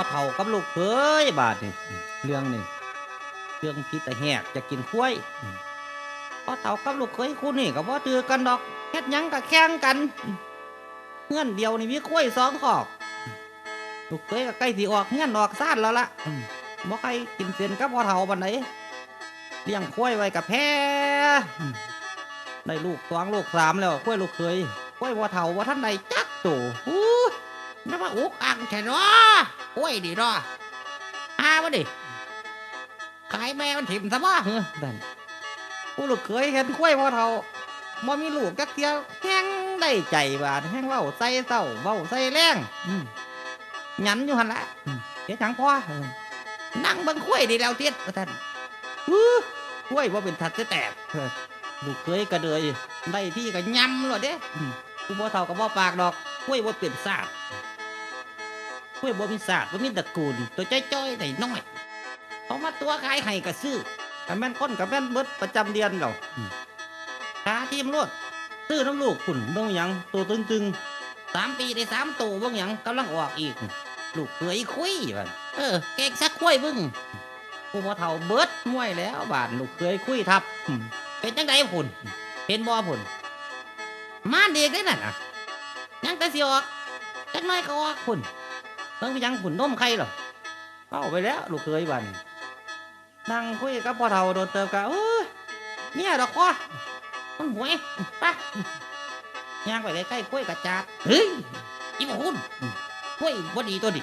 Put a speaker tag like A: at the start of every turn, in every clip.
A: เฒ่ากับลูกเขยบาดนี่เรื่องนี่เรื่องพิษแต่แหกจะกินข้วยพ่อเฒ่ากับลูกเขยคู่นี่ก็บ่ถือกันดอกเฮ็ดหยังก็แข่งกันเฮือนเดียวนี่มีข้วย2คอกลูกเขยก็ใกล้สิออกเฮือนออกซ่านแล้วล่ะบ่ใครกินเส้นกับพ่อเฒ่าปานใดเลี้ยงข้วยไว้กับแพ้ได้ลูก2ลูก3แล้วข้วยลูกเขยข้วยพ่อเฒ่าบ่ทันได้จักโตอู้นึกว่าอุกอักแท้เนาะข้วยนี่เนาะบ่ดิขายแม่มันถิ่มซะบ่นั่นผู้ลูกเขยเห็นข้วยพ่อเฒ่าบ่มีลูกจักเที่ยแฮงได้ใจบาดแฮงเว้าใส่เซ้าเว้าใส่แรงหยันอยู่หั่นล่ะเฮ็ดหยังพ่อนั่งเบิ่งข้วยนี่แล้วเติดว่าซั่นข้วยบ่เป็นทัดแตกลูกเขยก็เดยได้ที่ก็ยำโลดเด้ผู้พ่อเฒ่าก็บ่ปากดอกข้วยบ่เป็นซาดข้วยบ่มีซาดบ่มีตระกูลตัวจ้อยๆได้น้อยเขามาตัวขายให้ก็ซื้อก็แม่นคนก็แม่นเบิดประจำเดือนแล้วหาทีมรวดซื้อน้ำลูกขุ่นเบิ่งหยังตัวตึงๆ3ปีได้3ตัวเบิ่งหยังกำลังออกอีกลูกเขยคุยว่าเก่งสักคุยเบิ่งผู้พ่อเฒ่าเบิดมวยแล้วบาดลูกเขยคุยทับเป็นจังได๋พุ่นเป็นบ่พุ่นมาเด็กได้นั่นน่ะยังแต่สิออกจักหน่อยก็ออกพุ่นเบิ่งไปยังพุ่นนมไข่หรอเอาไปแล้วลูกเขยบัดนั่งคุยกับพ่อเฒ่าโดนเติบกะเนี่ยดอกพ่อมันหวยไปย่างไปใกล้ๆคุยกับจาดเฮ้ยอีบ่คุณคุยบ่ดีตัวดิ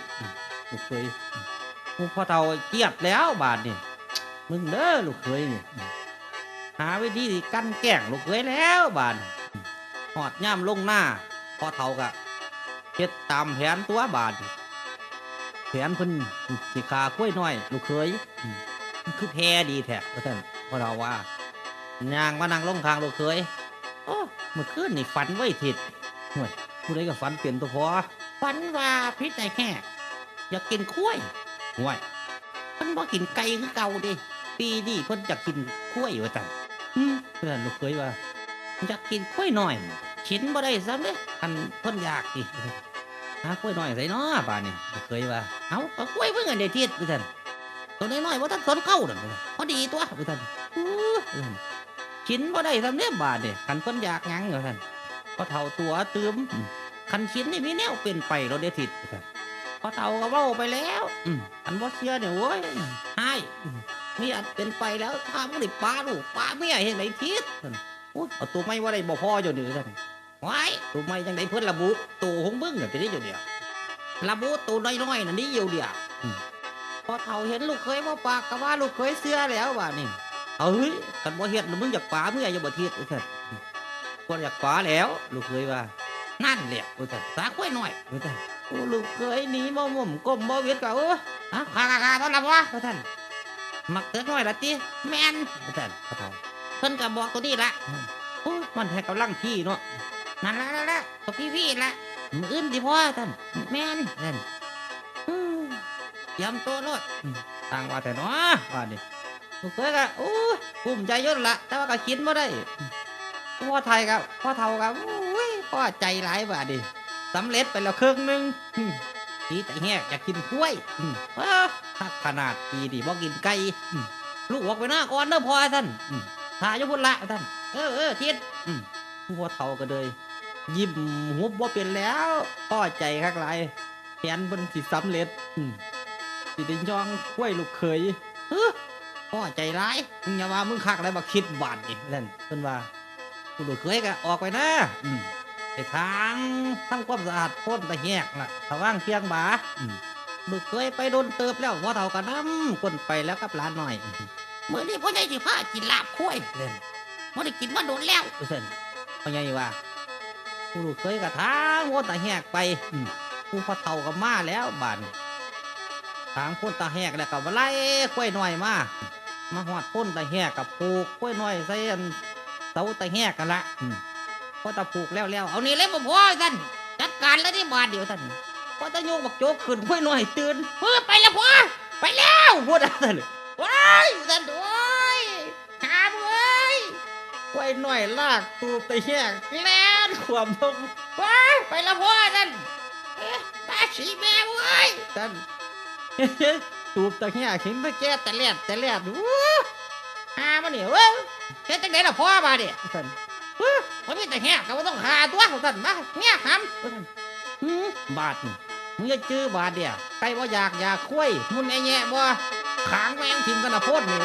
A: ลูกเคยพ่อเฒ่าเกียบแล้วบาดนี่มึงเด้อลูกเคยนี่หาวิธีกันแกล้งลูกเคยแล้วบาดหอดย่ำลงหน้าพ่อเฒ่ากะเฮ็ดตามแผนตัวบาดแผนเพิ่นสิขาคุยน้อยลูกเคยคือแพ้ดีแท้ว่าท่านพ่อเราว่าย่างมานั่งลงทางลูกเคยโอ้เมื่อคืนนี่ฝันไว้ทิศห่วยผู้ใดก็ฝันเปลี่ยนตัวพอฝันว่าพิษใจแค่อยากกินข้วยห่วยเพิ่นบ่กินไก่คือเก่าดิปีนี้เพิ่นจะกินข้วยว่าท่านเพื่อนลูกเคยว่าอยากกินข้วยหน่อยชิ้นบ่ได้ซ้ำเด้คันเพิ่นอยากดิหาข้วยหน่อยใส่เนาะบ้านนี่ลูกเคยว่าเอ้าก็ข้วยเพิ่นได้ทิศว่าท่านตัวน้อยๆว่าท่านสนเข้านั่นพอดีตัวว่าท่านชิ้นบ่ได้ทำเนี่ยบาดเนี่ยคันเพิ่นอยากงั้งเหรอท่านพอเฒ่าตัวตืมคันชิ้นนี่มีแนวเป็นไปเราได้ทิศพอเฒ่าก็เว้าไปแล้วอันบ่เชื่อเนี่ยโว้ยให้มีอันเป็นไปแล้วถ้าบ่ได้ปลาลูกปลาเมียเฮ็ดได้ทิศท่านเอาตัวไม่ว่าได้บ่พออยู่นี่ท่านว้ายตัวไม่จังได๋เพิ่นระบุตัวของมึงน่ะเป็นได้อยู่เดียวระบุตัวน้อยๆน่ะนี่อยู่เดียวพอเฒ่าเห็นลูกเคยบ่ปากก็ว่าลูกเคยเชื่อแล้วว่านี่เฮ้ยคันบ่เฮ็ดมึงอยากป๋าเมื่ออย่าบ่เฮ็ดซั่นบ่อยากป๋าแล้วลูกเคยว่านั่นแหละซั่นสาข้อยน้อยซั่นโอ้ลูกเคยหนีบ่ม่อมก้มบ่เวียดก็คาๆๆต้อนรับวะซั่นมักเตือนน้อยล่ะติแม่นซั่นพ่อเฒ่าเพิ่นก็บอกตัวนี้ล่ะโอ้มันให้กำลังพี่เนาะนั่นล่ะๆก็พี่ๆล่ะมื้ออื่นสิพ่อซั่นแม่นซั่นเตรียมตัวโลดต่างว่าแต่เนาะว่านี่ลูกเคยก็ภูมิใจยศละแต่ว่าก็กินบ่ได้พ่อไทยกับพ่อเฒ่ากับพ่อใจหลายบาดดิสำเร็จไปแล้วครึ่งนึงทีแต่แหกอยากกินกล้วยคักขนาดปีดิบ่กินไก่ลูกออกไปหน้าก่อนเด้อพ่อท่านถ่ายอยู่พุ่นละท่านทิศพ่อเฒ่าก็เลยยิ้มหุบบ่เป็นแล้วพ่อใจคักหลายแผนเพิ่นสิสำเร็จสิได้ย่องกล้วยลูกเคยพ่อใจร้ายมึงอย่าว่ามึงคักอะไรมาคิดบาดนี่นั่นเพิ่นว่าผู้ลูกเคยก็ออกไปนะไปทางทำความสะอาดพ่นตะแหกล่ะถ้าว่างเพียงบาลูกเคยไปโดนเติบแล้วพ่อเฒ่าก็นำคนไปแล้วกับหลานหน่อยมื้อนี้พ่อใหญ่สิพากินลาบข้วยเล่นบ่ได้กินมาโดนแล้วเพิ่นพ่อใหญ่ว่าผู้ลูกเคยก็ทางพ่นตะแหกไปผู้พ่อเฒ่าก็มาแล้วบาดทางพ่นตะแหกแล้วก็ไล่ข้วยน้อยมาฮอดพ่นตะแหกกับปลูกข้วยน้อยใส่เสาตะแหกกันละพอตะปลูกแล้วเอานี่เลยบ่พอท่านจัดการแล้วที่บาดเดียวท่านพอตะโยกบักโจกขึ้นข้วยน้อยตื่นไปแล้วพ่อไปแล้วพูดท่านว้ายท่านโอ้ยหาเว้ยข้วยน้อยลากตูตะแหกแล่นขวมลงว้ายไปแล้วพ่อท่านตาสีแมวเว้ยท่าน จูบตะเฮียเข็นตะแก่แต่แลดมาเนี่ยเว้ยเฮ็ดจังได๋ล่ะพ่อบาดนี่ซั่นบ่มีตะเฮียก็บ่ต้องหาตัวซั่นมาเฮียหำซั่นบาดนี่มึงจะจื้อบาดเดียไก่บ่อยากคุยมุนไอ้แยะบ่ขางแม่งทิ่มกันน่ะโพดนี่